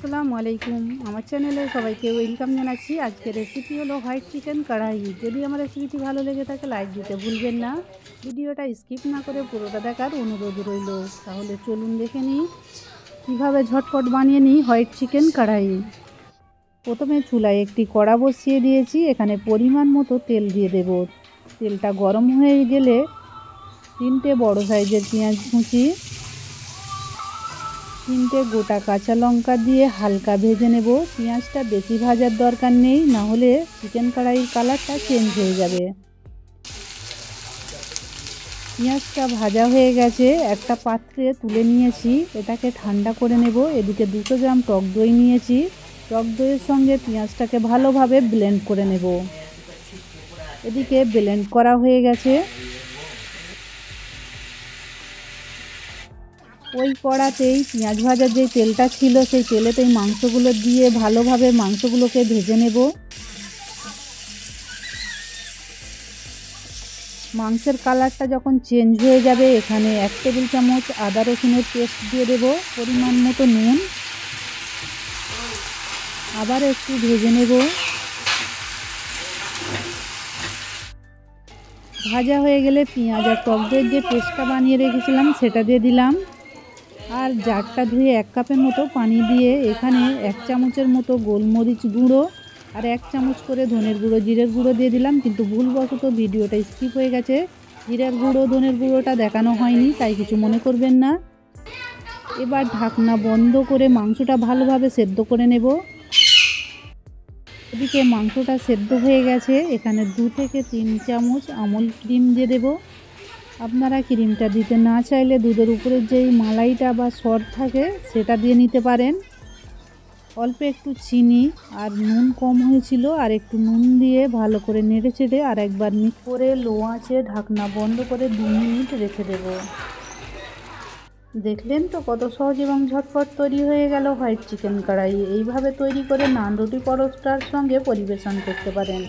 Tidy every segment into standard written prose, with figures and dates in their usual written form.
আসসালামু আলাইকুম। আমার চ্যানেলে সবাইকে ওয়েলকাম জানাচ্ছি। আজকের রেসিপি হলো হোয়াইট চিকেন কড়াই। যদি আমার রেসিপিটি ভালো লেগে থাকে লাইক দিতে ভুলবেন না। ভিডিওটা স্কিপ না করে পুরোটা দেখার অনুরোধ রইল। তাহলে চলুন দেখে নিই কীভাবে ঝটপট বানিয়ে নিই হোয়াইট চিকেন কড়াই। প্রথমে চুলায় একটি কড়া বসিয়ে দিয়েছি, এখানে পরিমাণ মতো তেল দিয়ে দেব। তেলটা গরম হয়ে গেলে 3টে বড় সাইজের পেঁয়াজ কুচি, 3টে গোটা কাঁচা লঙ্কা দিয়ে হালকা ভেজে নেব। পেঁয়াজটা বেশি ভাজার দরকার নেই, না হলে চিকেন কড়াইয়ের কালারটা চেঞ্জ হয়ে যাবে। পেঁয়াজটা ভাজা হয়ে গেছে, একটা পাত্রে তুলে নিয়েছি, এটাকে ঠান্ডা করে নেব। এদিকে 200 গ্রাম টক দই নিয়েছি, টক দইয়ের সঙ্গে পেঁয়াজটাকে ভালোভাবে ব্লেন্ড করে নেব। এদিকে ব্লেন্ড করা হয়ে গেছে। ওই কড়াতেই পেঁয়াজ ভাজার যে তেলটা ছিল সেই তেলেতেই মাংসগুলো দিয়ে ভালোভাবে মাংসগুলোকে ভেজে নেব। মাংসের কালারটা যখন চেঞ্জ হয়ে যাবে এখানে 1 টেবিল চামচ আদা রসুনের পেস্ট দিয়ে দেব, পরিমাণ মতো নুন, আবার একটু ভেজে নেব। ভাজা হয়ে গেলে পেঁয়াজ আর টক দইয়ের যে পেস্টটা বানিয়ে রেখেছিলাম সেটা দিয়ে দিলাম। আর জারটা ধুয়ে 1 কাপের মতো পানি দিয়ে এখানে 1 চামচের মতো গোলমরিচ গুঁড়ো আর 1 চামচ করে ধনের গুঁড়ো জিরের গুঁড়ো দিয়ে দিলাম, কিন্তু ভুলবশত ভিডিওটা স্কিপ হয়ে গেছে, জিরের গুঁড়ো ধনের গুঁড়োটা দেখানো হয়নি, তাই কিছু মনে করবেন না। এবার ঢাকনা বন্ধ করে মাংসটা ভালোভাবে সেদ্ধ করে নেব। এদিকে মাংসটা সেদ্ধ হয়ে গেছে, এখানে 2 থেকে 3 চামচ আমুল ক্রিম দিয়ে দেব। আপনারা ক্রিমটা দিতে না চাইলে দুধের উপরে যেই মালাইটা বা সর থাকে সেটা দিয়ে নিতে পারেন। অল্প একটু চিনি আর নুন কম হয়েছিল, আর একটু নুন দিয়ে ভালো করে নেড়ে চেড়ে আর একবার মিক্স করে লো আঁচে ঢাকনা বন্ধ করে 2 মিনিট রেখে দেব। দেখলেন তো কত সহজ এবং ঝটপট তৈরি হয়ে গেল হোয়াইট চিকেন কড়াই। এইভাবে তৈরি করে নান, রুটি, পরোটার সঙ্গে পরিবেশন করতে পারেন।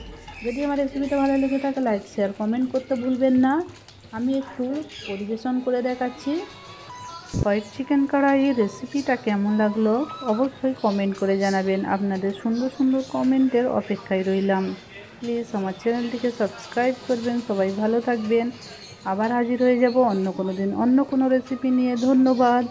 যদি আমার রেসিপিটা ভালো লেগে থাকে লাইক শেয়ার কমেন্ট করতে ভুলবেন না। আমি একটু পরিবেশন করে দেখাচ্ছি। হোয়াইট চিকেন কড়াই রেসিপিটা কেমন লাগলো অবশ্যই কমেন্ট করে জানাবেন। আপনাদের সুন্দর সুন্দর কমেন্টের অপেক্ষায় রইলাম। প্লিজ আমার চ্যানেলটিকে সাবস্ক্রাইব করবেন। সবাই ভালো থাকবেন। আবার হাজির হয়ে যাব অন্য কোনো দিন অন্য কোনো রেসিপি নিয়ে। ধন্যবাদ।